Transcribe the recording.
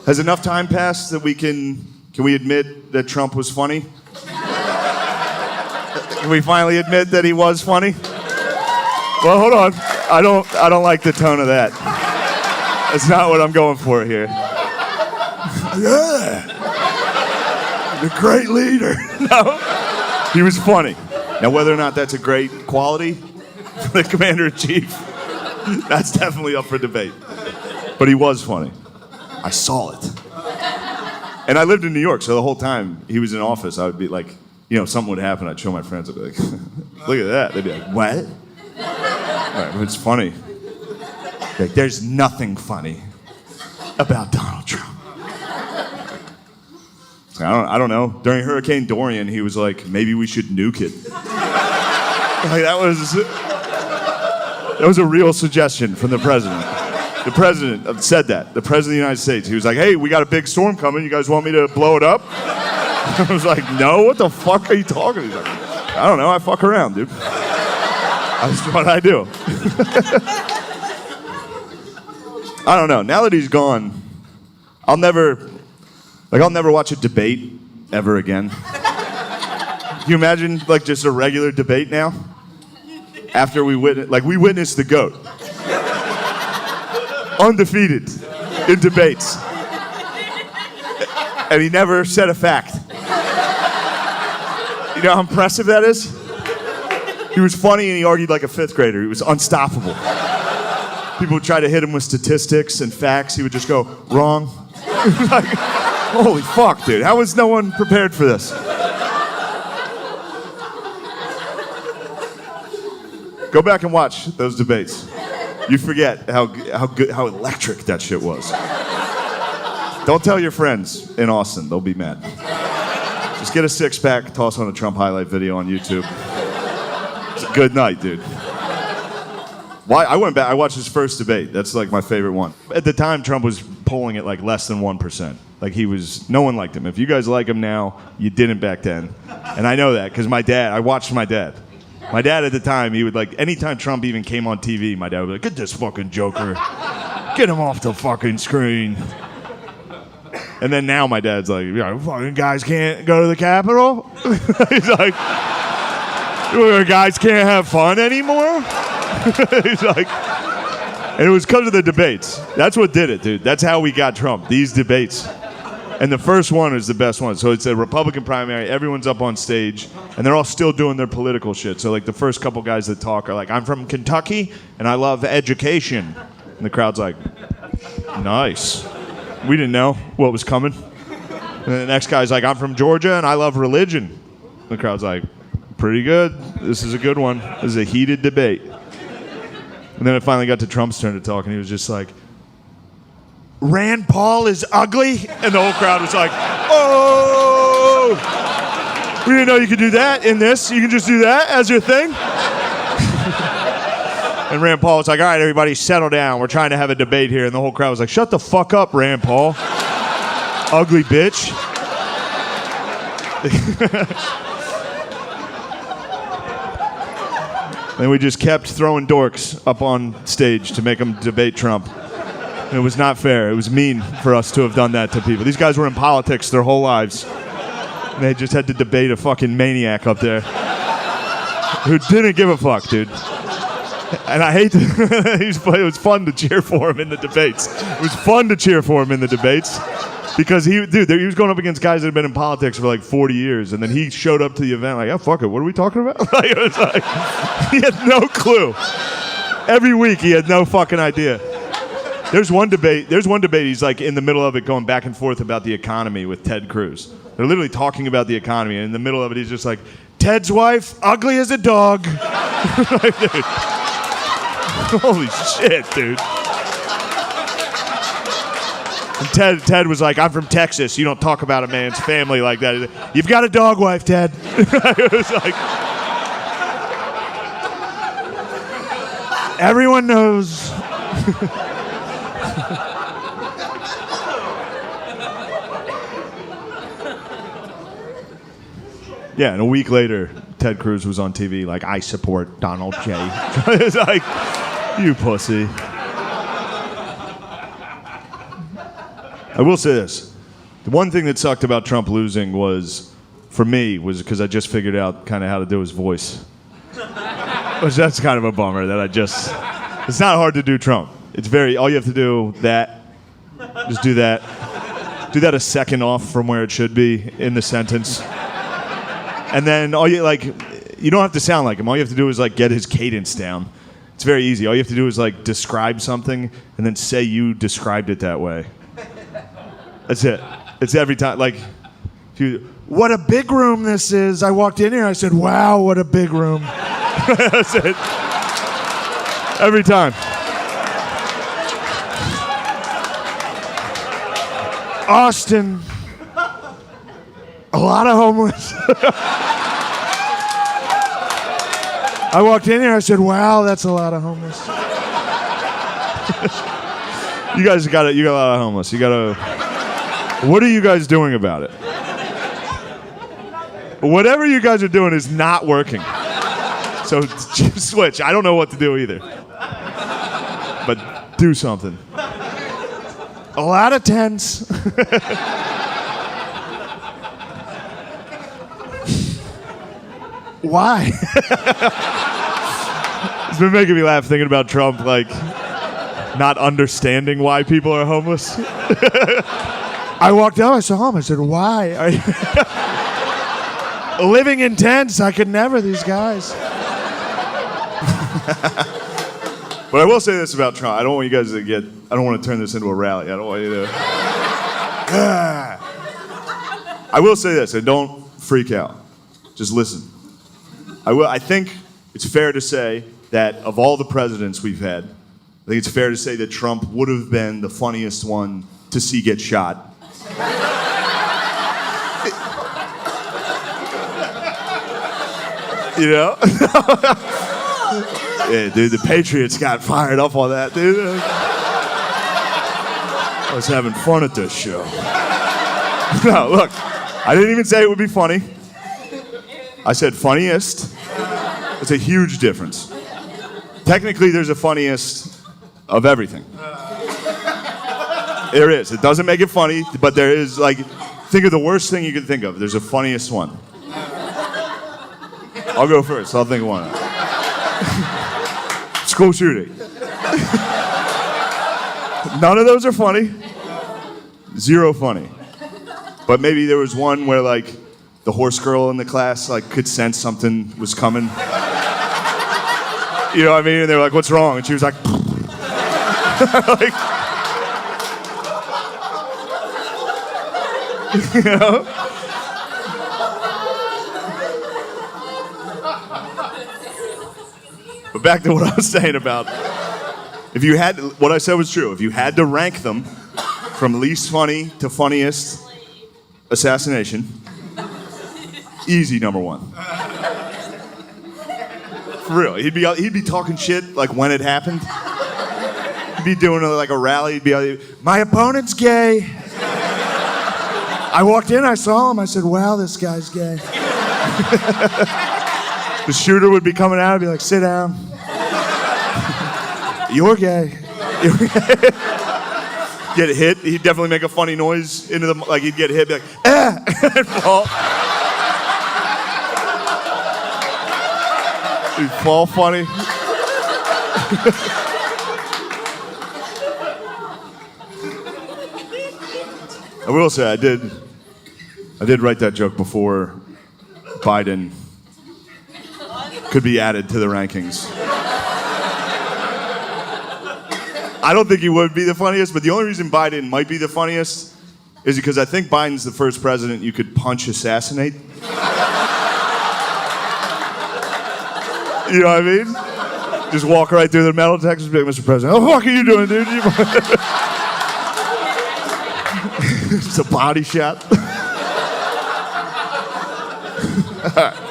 Has enough time passed that can we admit that Trump was funny? Can we finally admit that he was funny? Well, hold on. I don't like the tone of that. That's not what I'm going for here. Yeah. The great leader. No. He was funny. Now, whether or not that's a great quality for the commander-in-chief, that's definitely up for debate. But he was funny. I saw it. And I lived in New York, so the whole time he was in office, I would be like, something would happen, I'd show my friends, I'd be like, look at that. They'd be like, what? Right, it's funny. Like, there's nothing funny about Donald Trump. I don't know. During Hurricane Dorian, he was like, maybe we should nuke it. Like, that was a real suggestion from the president. The president said that. The president of the United States. He was like, hey, we got a big storm coming. You guys want me to blow it up? I was like, no, what the fuck are you talking? He's like, I don't know, I fuck around, dude. That's what I do. I don't know. Now that he's gone, I'll never watch a debate ever again. Can you imagine, just a regular debate now? After we witnessed the GOAT. Undefeated in debates. And he never said a fact. You know how impressive that is? He was funny and he argued like a fifth grader. He was unstoppable. People would try to hit him with statistics and facts. He would just go, wrong. Like, holy fuck, dude. How was no one prepared for this? Go back and watch those debates. You forget how electric that shit was. Don't tell your friends in Austin. They'll be mad. Just get a six-pack, toss on a Trump highlight video on YouTube. It's a good night, dude. I went back. I watched his first debate. That's like my favorite one. At the time, Trump was polling at like less than 1%. Like no one liked him. If you guys like him now, you didn't back then. And I know that because I watched my dad. My dad at the time, he would anytime Trump even came on TV, my dad would be like, get this fucking joker. Get him off the fucking screen. And then now my dad's like, fucking guys can't go to the Capitol? He's like, guys can't have fun anymore? He's like, and it was because of the debates. That's what did it, dude. That's how we got Trump, these debates. And the first one is the best one. So it's a Republican primary. Everyone's up on stage, and they're all still doing their political shit. So the first couple guys that talk are like, I'm from Kentucky, and I love education. And the crowd's like, nice. We didn't know what was coming. And then the next guy's like, I'm from Georgia, and I love religion. And the crowd's like, pretty good. This is a good one. This is a heated debate. And then it finally got to Trump's turn to talk, and he was just like, Rand Paul is ugly? And the whole crowd was like, oh! We didn't know you could do that in this. You can just do that as your thing? And Rand Paul was like, all right, everybody, settle down. We're trying to have a debate here. And the whole crowd was like, shut the fuck up, Rand Paul. Ugly bitch. And we just kept throwing dorks up on stage to make them debate Trump. It was not fair. It was mean for us to have done that to people. These guys were in politics their whole lives. And they just had to debate a fucking maniac up there who didn't give a fuck, dude. And I hate to... it was fun to cheer for him in the debates. It was fun to cheer for him in the debates. Because he was going up against guys that had been in politics for like 40 years. And then he showed up to the event like, oh, fuck it, what are we talking about? It was like, he had no clue. Every week he had no fucking idea. There's one debate he's like in the middle of it going back and forth about the economy with Ted Cruz. They're literally talking about the economy, and in the middle of it he's just like, Ted's wife, ugly as a dog. Like, dude. Holy shit, dude. And Ted was like, I'm from Texas. You don't talk about a man's family like that. You've got a dog wife, Ted. It was like, everyone knows. Yeah, and a week later, Ted Cruz was on TV like, I support Donald J. It's like, you pussy. I will say this. The one thing that sucked about Trump losing was, for me, was because I just figured out kind of how to do his voice. Which that's kind of a bummer that it's not hard to do Trump. It's all you have to do just do that. Do that a second off from where it should be in the sentence. And then you don't have to sound like him. All you have to do is like get his cadence down. It's very easy. All you have to do is like describe something and then say you described it that way. That's it. It's every time. Like, what a big room this is. I walked in here, I said, wow, what a big room. That's it. Every time. Austin. A lot of homeless. I walked in here, I said, wow, that's a lot of homeless. You guys got it. You got a lot of homeless. What are you guys doing about it? Whatever you guys are doing is not working. So just switch. I don't know what to do either. But do something. A lot of tents. Why? It's been making me laugh thinking about Trump, like, not understanding why people are homeless. I walked out, I saw him, I said, why? Are you living in tents? I could never, these guys. But I will say this about Trump. I don't want you guys to I don't want to turn this into a rally. I don't want you to... I will say this, and don't freak out. Just listen. I think it's fair to say that of all the presidents we've had, I think it's fair to say that Trump would have been the funniest one to see get shot. You know? Yeah, dude, the Patriots got fired up on that, dude. I was having fun at this show. No, look, I didn't even say it would be funny. I said funniest. It's a huge difference. Technically, there's a funniest of everything. There is. It doesn't make it funny, but there is, like, think of the worst thing you could think of. There's a funniest one. I'll go first. I'll think of one. School shooting. None of those are funny. Zero funny. But maybe there was one where, like, the horse girl in the class, like, could sense something was coming. You know what I mean? And they were like, what's wrong? And she was like, like, you know? But back to what I was saying about, what I said was true. If you had to rank them from least funny to funniest assassination, easy number one. For real. He'd be talking shit like when it happened. He'd be doing like a rally. He'd be like, my opponent's gay. I walked in, I saw him, I said, wow, this guy's gay. The shooter would be coming out and be like, sit down. You're gay. Get hit, he'd definitely make a funny noise into the, like he'd get hit, be like, ah, and fall. He'd fall funny. I will say, I did write that joke before Biden could be added to the rankings. I don't think he would be the funniest, but the only reason Biden might be the funniest is because I think Biden's the first president you could punch assassinate. You know what I mean? Just walk right through the metal detectors and be like, Mr. President, what the fuck are you doing, dude? It's a body shot. All right.